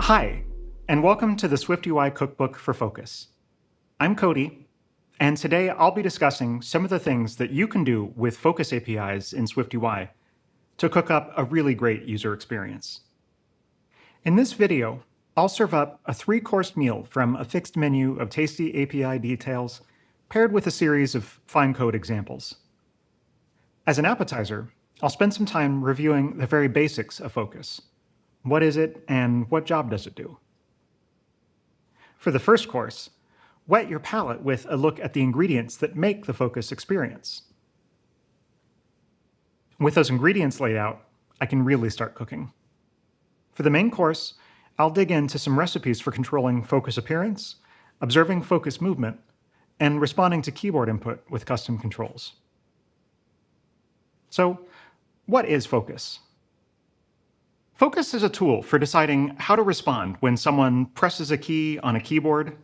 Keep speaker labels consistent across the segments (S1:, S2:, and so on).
S1: Hi, and welcome to the SwiftUI Cookbook for Focus. I'm Cody, and today I'll be discussing some of the things that you can do with Focus APIs in SwiftUI to cook up a really great user experience. In this video, I'll serve up a 3-course meal from a fixed menu of tasty API details paired with a series of fine code examples. As an appetizer, I'll spend some time reviewing the very basics of Focus. What is it, and what job does it do? For the first course, whet your palate with a look at the ingredients that make the Focus experience. With those ingredients laid out, I can really start cooking. For the main course, I'll dig into some recipes for controlling Focus appearance, observing Focus movement, and responding to keyboard input with custom controls. So, what is Focus? Focus is a tool for deciding how to respond when someone presses a key on a keyboard,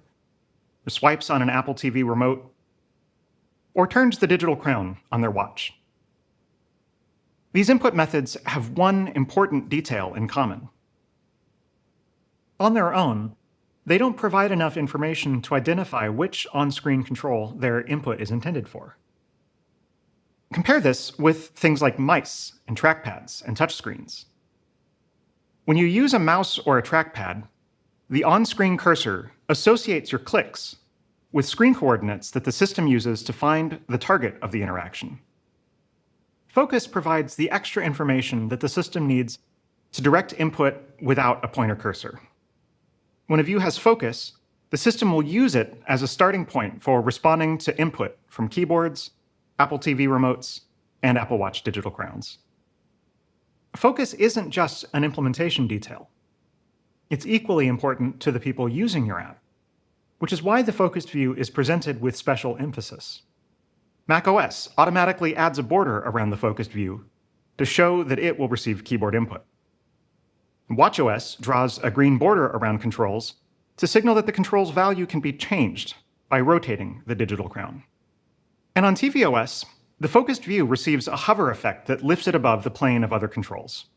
S1: or swipes on an Apple TV remote, or turns the digital crown on their watch. These input methods have one important detail in common. On their own, they don't provide enough information to identify which on-screen control their input is intended for. Compare this with things like mice and trackpads and touchscreens. When you use a mouse or a trackpad, the on-screen cursor associates your clicks with screen coordinates that the system uses to find the target of the interaction. Focus provides the extra information that the system needs to direct input without a pointer cursor. When a view has focus, the system will use it as a starting point for responding to input from keyboards, Apple TV remotes, and Apple Watch digital crowns. Focus isn't just an implementation detail. It's equally important to the people using your app, which is why the focused view is presented with special emphasis. macOS automatically adds a border around the focused view to show that it will receive keyboard input. watchOS draws a green border around controls to signal that the control's value can be changed by rotating the digital crown. And on tvOS, the focused view receives a hover effect that lifts it above the plane of other controls.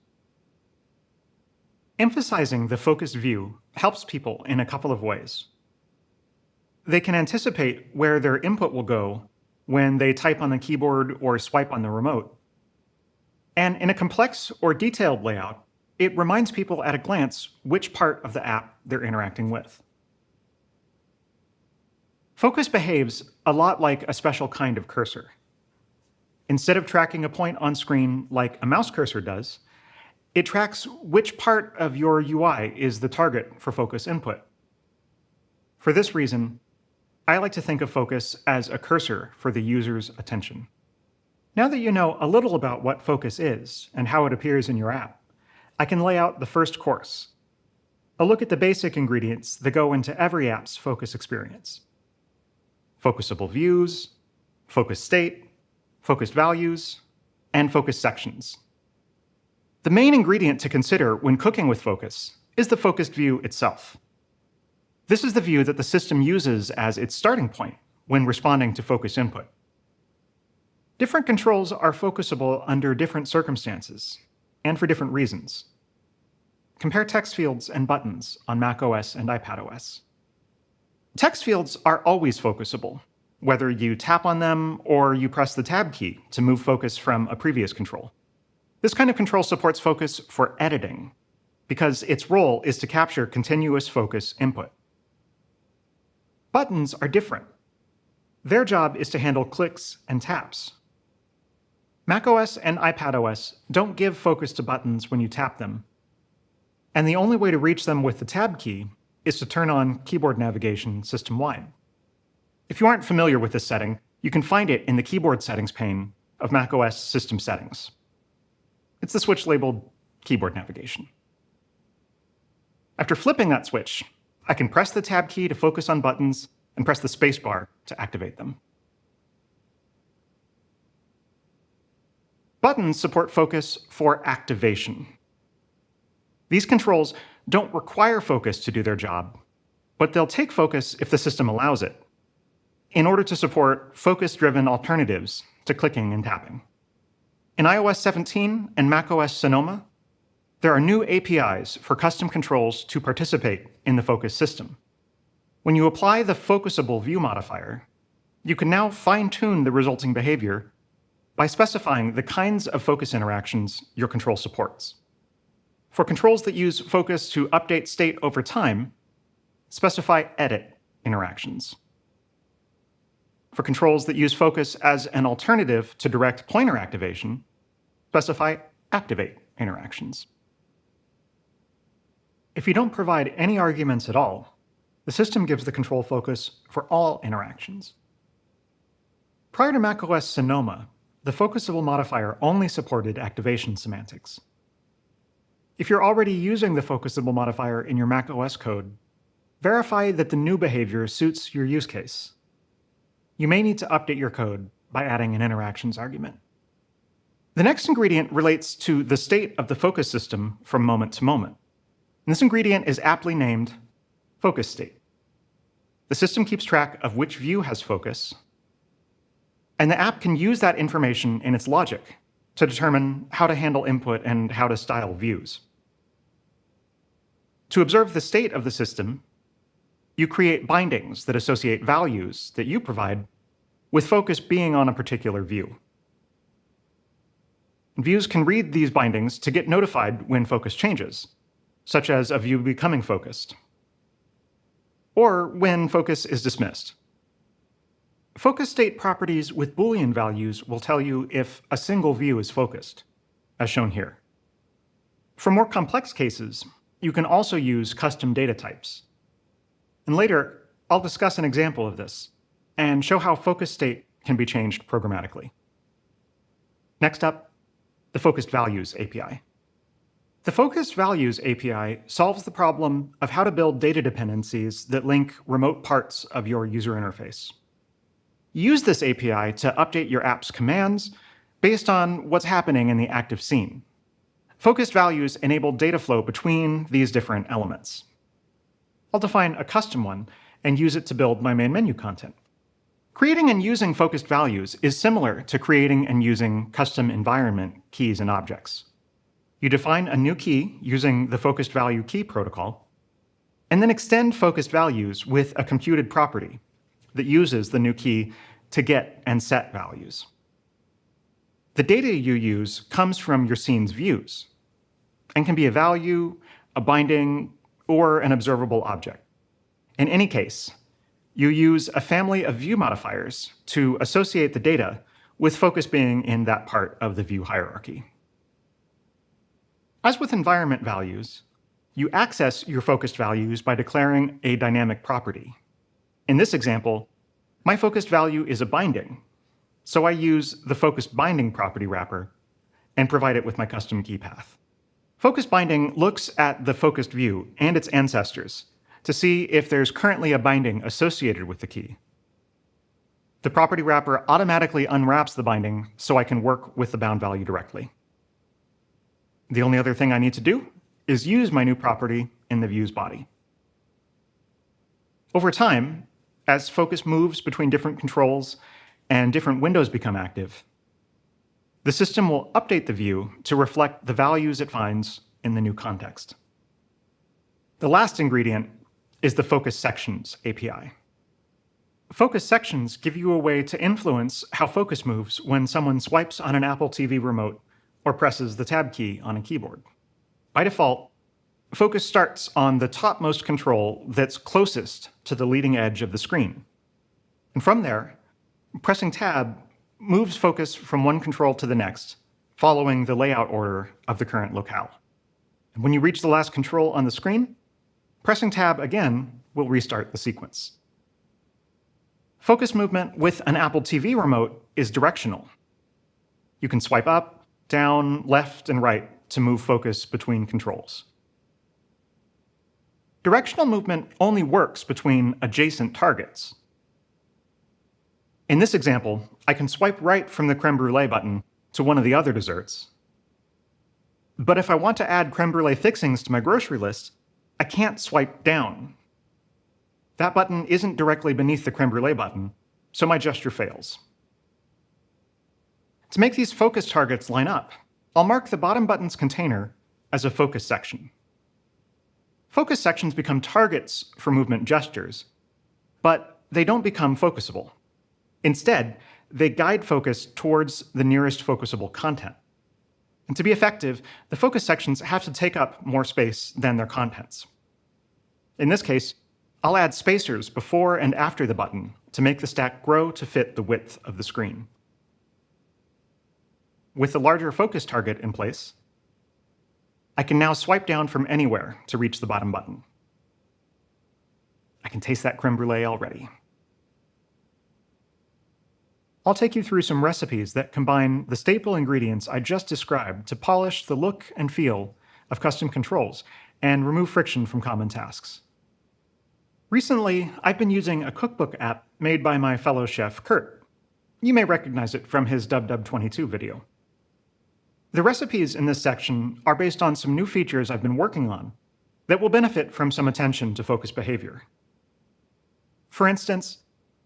S1: Emphasizing the focused view helps people in a couple of ways. They can anticipate where their input will go when they type on the keyboard or swipe on the remote. And in a complex or detailed layout, it reminds people at a glance which part of the app they're interacting with. Focus behaves a lot like a special kind of cursor. Instead of tracking a point on screen like a mouse cursor does, it tracks which part of your UI is the target for focus input. For this reason, I like to think of Focus as a cursor for the user's attention. Now that you know a little about what Focus is and how it appears in your app, I can lay out the first course, a look at the basic ingredients that go into every app's Focus experience. Focusable views, focus state, focused values, and focus sections. The main ingredient to consider when cooking with Focus is the focused view itself. This is the view that the system uses as its starting point when responding to focus input. Different controls are focusable under different circumstances and for different reasons. Compare text fields and buttons on macOS and iPadOS. Text fields are always focusable, whether you tap on them or you press the tab key to move focus from a previous control. This kind of control supports Focus for editing, because its role is to capture continuous focus input. Buttons are different. Their job is to handle clicks and taps. macOS and iPadOS don't give focus to buttons when you tap them, and the only way to reach them with the tab key is to turn on keyboard navigation system-wide. If you aren't familiar with this setting, you can find it in the keyboard settings pane of macOS system settings. It's the switch labeled Keyboard Navigation. After flipping that switch, I can press the tab key to focus on buttons and press the spacebar to activate them. Buttons support Focus for activation. These controls don't require Focus to do their job, but they'll take Focus if the system allows it, in order to support focus-driven alternatives to clicking and tapping. In iOS 17 and macOS Sonoma, There are new APIs for custom controls to participate in the focus system. When you apply the focusable view modifier, you can now fine-tune the resulting behavior by specifying the kinds of focus interactions your control supports. For controls that use focus to update state over time, specify edit interactions. For controls that use focus as an alternative to direct pointer activation, specify activate interactions. If you don't provide any arguments at all, the system gives the control focus for all interactions. Prior to macOS Sonoma, the focusable modifier only supported activation semantics. If you're already using the focusable modifier in your macOS code, verify that the new behavior suits your use case. You may need to update your code by adding an interactions argument. The next ingredient relates to the state of the focus system from moment to moment. And this ingredient is aptly named focus state. The system keeps track of which view has focus, and the app can use that information in its logic to determine how to handle input and how to style views. To observe the state of the system, you create bindings that associate values that you provide with focus being on a particular view. Views can read these bindings to get notified when focus changes, such as a view becoming focused, or when focus is dismissed. Focus state properties with Boolean values will tell you if a single view is focused, as shown here. For more complex cases, you can also use custom data types. And later, I'll discuss an example of this and show how focus state can be changed programmatically. Next up, the Focused Values API. The Focused Values API solves the problem of how to build data dependencies that link remote parts of your user interface. Use this API to update your app's commands based on what's happening in the active scene. Focused values enable data flow between these different elements. I'll define a custom one and use it to build my main menu content. Creating and using focused values is similar to creating and using custom environment keys and objects. You define a new key using the focused value key protocol, and then extend focused values with a computed property that uses the new key to get and set values. The data you use comes from your scene's views and can be a value, a binding, or an observable object. In any case, you use a family of view modifiers to associate the data with focus being in that part of the view hierarchy. As with environment values, you access your focused values by declaring a dynamic property. In this example, my focused value is a binding, so I use the focused binding property wrapper and provide it with my custom key path. Focused binding looks at the focused view and its ancestors to see if there's currently a binding associated with the key. The property wrapper automatically unwraps the binding so I can work with the bound value directly. The only other thing I need to do is use my new property in the view's body. Over time, as focus moves between different controls and different windows become active, the system will update the view to reflect the values it finds in the new context. The last ingredient is the Focus Sections API. Focus sections give you a way to influence how focus moves when someone swipes on an Apple TV remote or presses the tab key on a keyboard. By default, focus starts on the topmost control that's closest to the leading edge of the screen. And from there, pressing tab moves focus from one control to the next, following the layout order of the current locale. And when you reach the last control on the screen, pressing tab again will restart the sequence. Focus movement with an Apple TV remote is directional. You can swipe up, down, left, and right to move focus between controls. Directional movement only works between adjacent targets. In this example, I can swipe right from the creme brulee button to one of the other desserts. But if I want to add creme brulee fixings to my grocery list, I can't swipe down. That button isn't directly beneath the creme brulee button, so my gesture fails. To make these focus targets line up, I'll mark the bottom button's container as a focus section. Focus sections become targets for movement gestures, but they don't become focusable. Instead, they guide focus towards the nearest focusable content. And to be effective, the focus sections have to take up more space than their contents. In this case, I'll add spacers before and after the button to make the stack grow to fit the width of the screen. With the larger focus target in place, I can now swipe down from anywhere to reach the bottom button. I can taste that creme brulee already. I'll take you through some recipes that combine the staple ingredients I just described to polish the look and feel of custom controls and remove friction from common tasks. Recently, I've been using a cookbook app made by my fellow chef, Kurt. You may recognize it from his WWDC23 video. The recipes in this section are based on some new features I've been working on that will benefit from some attention to focus behavior. For instance,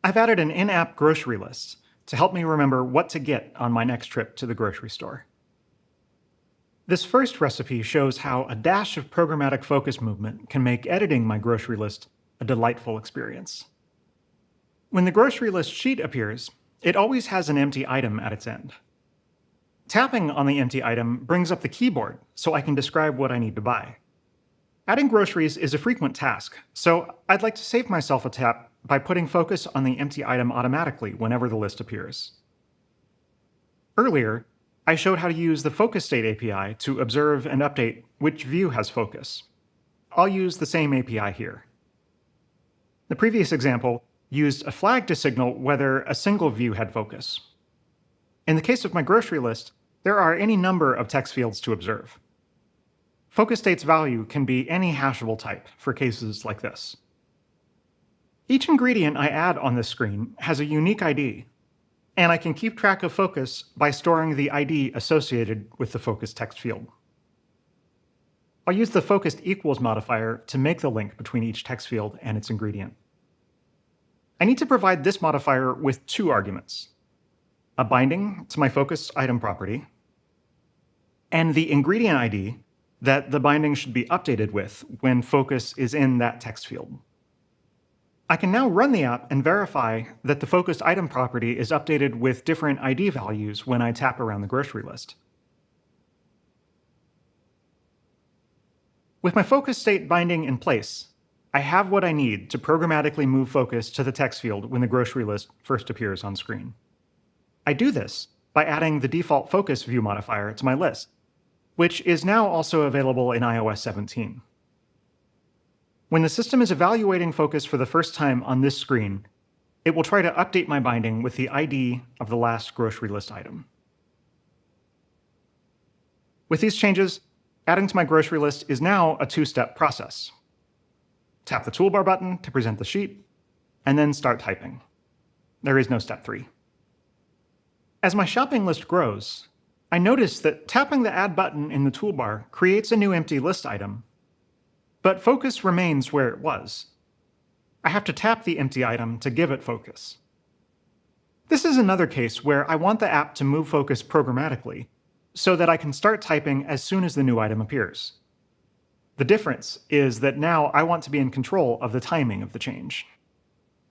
S1: I've added an in-app grocery list to help me remember what to get on my next trip to the grocery store. This first recipe shows how a dash of programmatic focus movement can make editing my grocery list a delightful experience. When the grocery list sheet appears, it always has an empty item at its end. Tapping on the empty item brings up the keyboard so I can describe what I need to buy. Adding groceries is a frequent task, so I'd like to save myself a tap by putting focus on the empty item automatically whenever the list appears. Earlier, I showed how to use the Focus State API to observe and update which view has focus. I'll use the same API here. The previous example used a flag to signal whether a single view had focus. In the case of my grocery list, there are any number of text fields to observe. Focus State's value can be any hashable type for cases like this. Each ingredient I add on this screen has a unique ID, and I can keep track of focus by storing the ID associated with the focus text field. I'll use the focused equals modifier to make the link between each text field and its ingredient. I need to provide this modifier with two arguments: a binding to my focus item property, and the ingredient ID that the binding should be updated with when focus is in that text field. I can now run the app and verify that the focused item property is updated with different ID values when I tap around the grocery list. With my focus state binding in place, I have what I need to programmatically move focus to the text field when the grocery list first appears on screen. I do this by adding the default focus view modifier to my list, which is now also available in iOS 17. When the system is evaluating focus for the first time on this screen, it will try to update my binding with the ID of the last grocery list item. With these changes, adding to my grocery list is now a two-step process. Tap the toolbar button to present the sheet, and then start typing. There is no step 3. As my shopping list grows, I notice that tapping the Add button in the toolbar creates a new empty list item, but focus remains where it was. I have to tap the empty item to give it focus. This is another case where I want the app to move focus programmatically so that I can start typing as soon as the new item appears. The difference is that now I want to be in control of the timing of the change.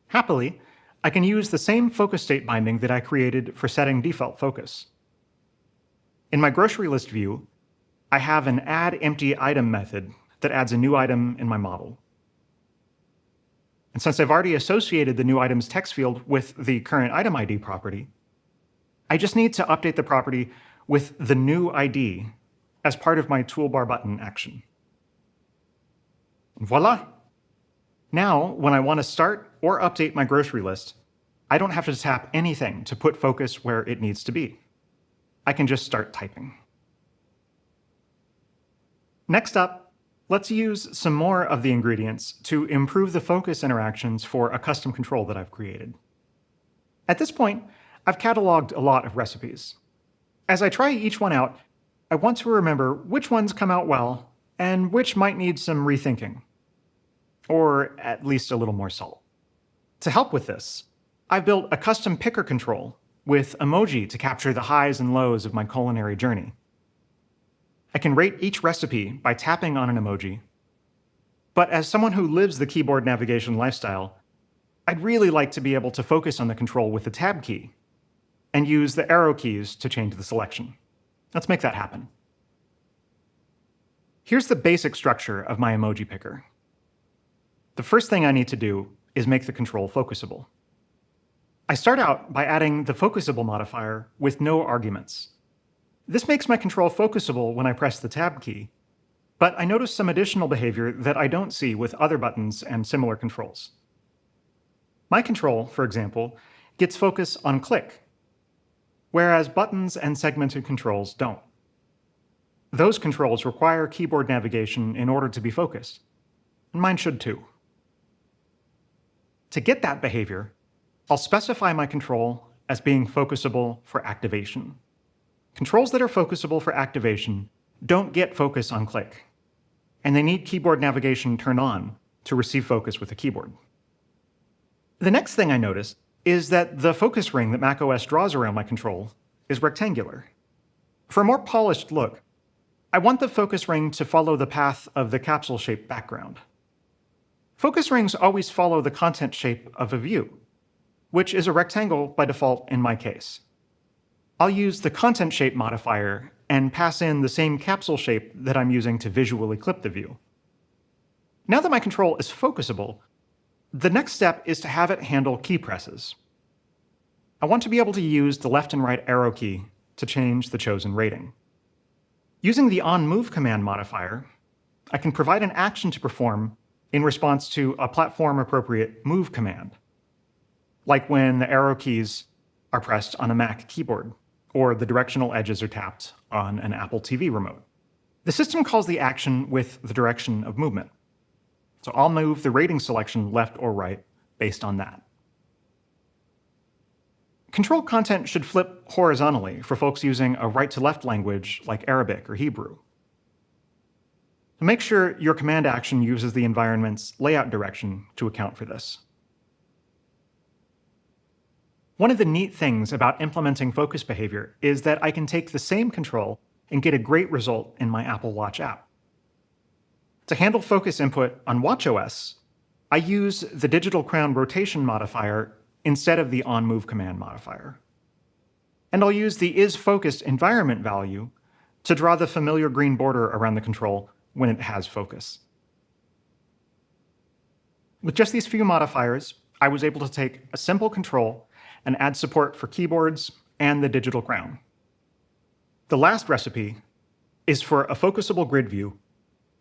S1: Happily, I can use the same focus state binding that I created for setting default focus. In my grocery list view, I have an add empty item method that adds a new item in my model. And since I've already associated the new item's text field with the current item ID property, I just need to update the property with the new ID as part of my toolbar button action. And voila! Now, when I want to start or update my grocery list, I don't have to tap anything to put focus where it needs to be. I can just start typing. Next up, let's use some more of the ingredients to improve the focus interactions for a custom control that I've created. At this point, I've cataloged a lot of recipes. As I try each one out, I want to remember which ones come out well and which might need some rethinking, or at least a little more salt. To help with this, I've built a custom picker control with emoji to capture the highs and lows of my culinary journey. I can rate each recipe by tapping on an emoji. But as someone who lives the keyboard navigation lifestyle, I'd really like to be able to focus on the control with the Tab key and use the arrow keys to change the selection. Let's make that happen. Here's the basic structure of my emoji picker. The first thing I need to do is make the control focusable. I start out by adding the focusable modifier with no arguments. This makes my control focusable when I press the Tab key, but I notice some additional behavior that I don't see with other buttons and similar controls. My control, for example, gets focus on click, whereas buttons and segmented controls don't. Those controls require keyboard navigation in order to be focused, and mine should too. To get that behavior, I'll specify my control as being focusable for activation. Controls that are focusable for activation don't get focus on click, and they need keyboard navigation turned on to receive focus with the keyboard. The next thing I noticed is that the focus ring that macOS draws around my control is rectangular. For a more polished look, I want the focus ring to follow the path of the capsule-shaped background. Focus rings always follow the content shape of a view, which is a rectangle by default in my case. I'll use the content shape modifier and pass in the same capsule shape that I'm using to visually clip the view. Now that my control is focusable, the next step is to have it handle key presses. I want to be able to use the left and right arrow key to change the chosen rating. Using the onMove command modifier, I can provide an action to perform in response to a platform-appropriate move command, like when the arrow keys are pressed on a Mac keyboard, or the directional edges are tapped on an Apple TV remote. The system calls the action with the direction of movement, so I'll move the rating selection left or right based on that. Control content should flip horizontally for folks using a right-to-left language like Arabic or Hebrew. Make sure your command action uses the environment's layout direction to account for this. One of the neat things about implementing focus behavior is that I can take the same control and get a great result in my Apple Watch app. To handle focus input on watchOS, I use the digital crown rotation modifier instead of the onMove command modifier. And I'll use the isFocused environment value to draw the familiar green border around the control when it has focus. With just these few modifiers, I was able to take a simple control and add support for keyboards and the digital crown. The last recipe is for a focusable grid view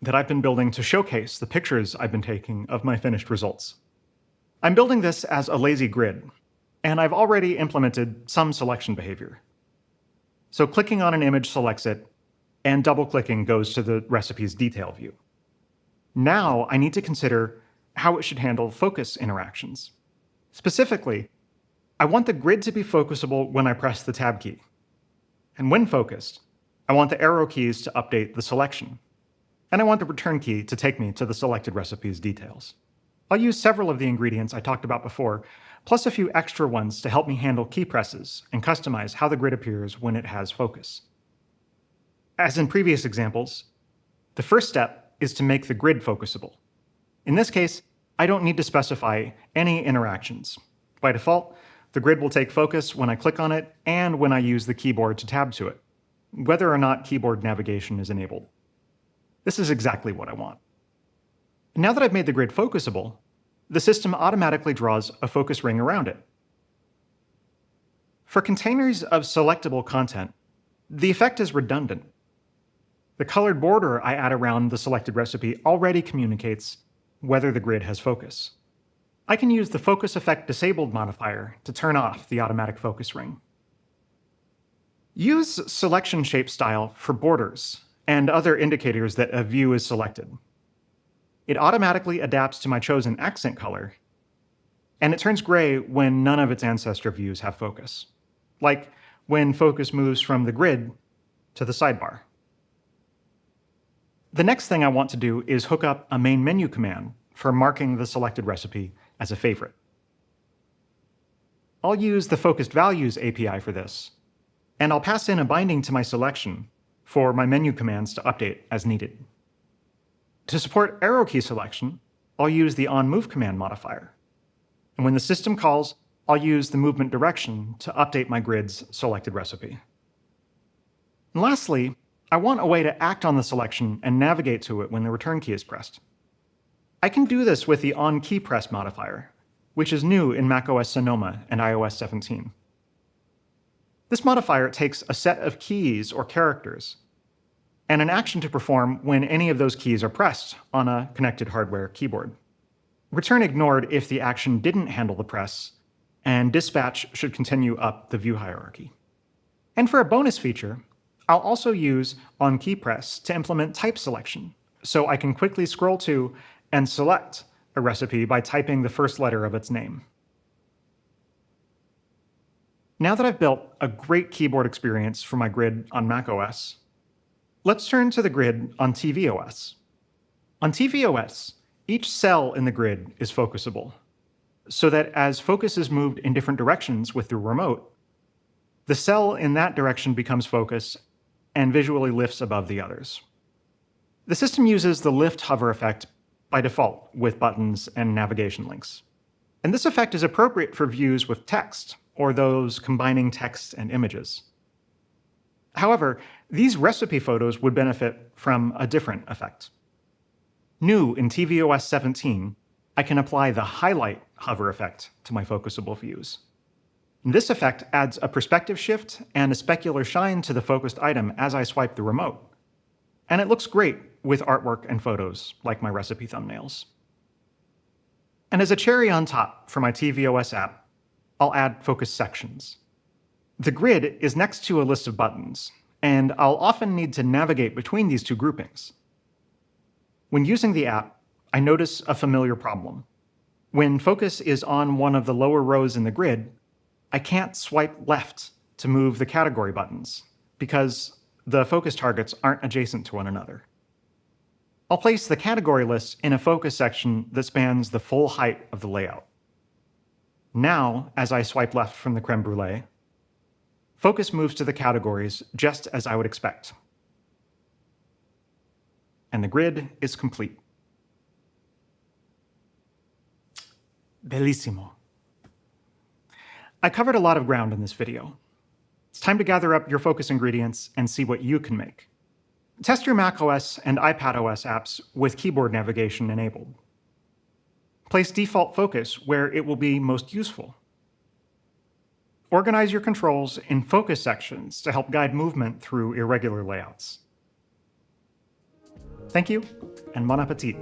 S1: that I've been building to showcase the pictures I've been taking of my finished results. I'm building this as a lazy grid, and I've already implemented some selection behavior. So clicking on an image selects it, and double-clicking goes to the recipe's detail view. Now I need to consider how it should handle focus interactions. Specifically, I want the grid to be focusable when I press the Tab key. And when focused, I want the arrow keys to update the selection. And I want the return key to take me to the selected recipe's details. I'll use several of the ingredients I talked about before, plus a few extra ones to help me handle key presses and customize how the grid appears when it has focus. As in previous examples, the first step is to make the grid focusable. In this case, I don't need to specify any interactions. By default, the grid will take focus when I click on it and when I use the keyboard to tab to it, whether or not keyboard navigation is enabled. This is exactly what I want. Now that I've made the grid focusable, the system automatically draws a focus ring around it. For containers of selectable content, the effect is redundant. The colored border I add around the selected recipe already communicates whether the grid has focus. I can use the Focus Effect Disabled modifier to turn off the automatic focus ring. Use selection shape style for borders and other indicators that a view is selected. It automatically adapts to my chosen accent color, and it turns gray when none of its ancestor views have focus, like when focus moves from the grid to the sidebar. The next thing I want to do is hook up a main menu command for marking the selected recipe as a favorite. I'll use the Focused Values API for this, and I'll pass in a binding to my selection for my menu commands to update as needed. To support arrow key selection, I'll use the onMove command modifier. And when the system calls, I'll use the movement direction to update my grid's selected recipe. And lastly, I want a way to act on the selection and navigate to it when the return key is pressed. I can do this with the onKeyPress modifier, which is new in macOS Sonoma and iOS 17. This modifier takes a set of keys or characters and an action to perform when any of those keys are pressed on a connected hardware keyboard. Return ignored if the action didn't handle the press, and dispatch should continue up the view hierarchy. And for a bonus feature, I'll also use onKeyPress to implement type selection, so I can quickly scroll to and select a recipe by typing the first letter of its name. Now that I've built a great keyboard experience for my grid on macOS, let's turn to the grid on tvOS. On tvOS, each cell in the grid is focusable, so that as focus is moved in different directions with the remote, the cell in that direction becomes focus and visually lifts above the others. The system uses the lift hover effect by default with buttons and navigation links. And this effect is appropriate for views with text, or those combining text and images. However, these recipe photos would benefit from a different effect. New in tvOS 17, I can apply the highlight hover effect to my focusable views. This effect adds a perspective shift and a specular shine to the focused item as I swipe the remote. And it looks great with artwork and photos, like my recipe thumbnails. And as a cherry on top for my tvOS app, I'll add focus sections. The grid is next to a list of buttons, and I'll often need to navigate between these two groupings. When using the app, I notice a familiar problem. When focus is on one of the lower rows in the grid, I can't swipe left to move the category buttons, because the focus targets aren't adjacent to one another. I'll place the category list in a focus section that spans the full height of the layout. Now, as I swipe left from the creme brulee, focus moves to the categories just as I would expect. And the grid is complete. Bellissimo. I covered a lot of ground in this video. It's time to gather up your focus ingredients and see what you can make. Test your macOS and iPadOS apps with keyboard navigation enabled. Place default focus where it will be most useful. Organize your controls in focus sections to help guide movement through irregular layouts. Thank you, and bon appetit.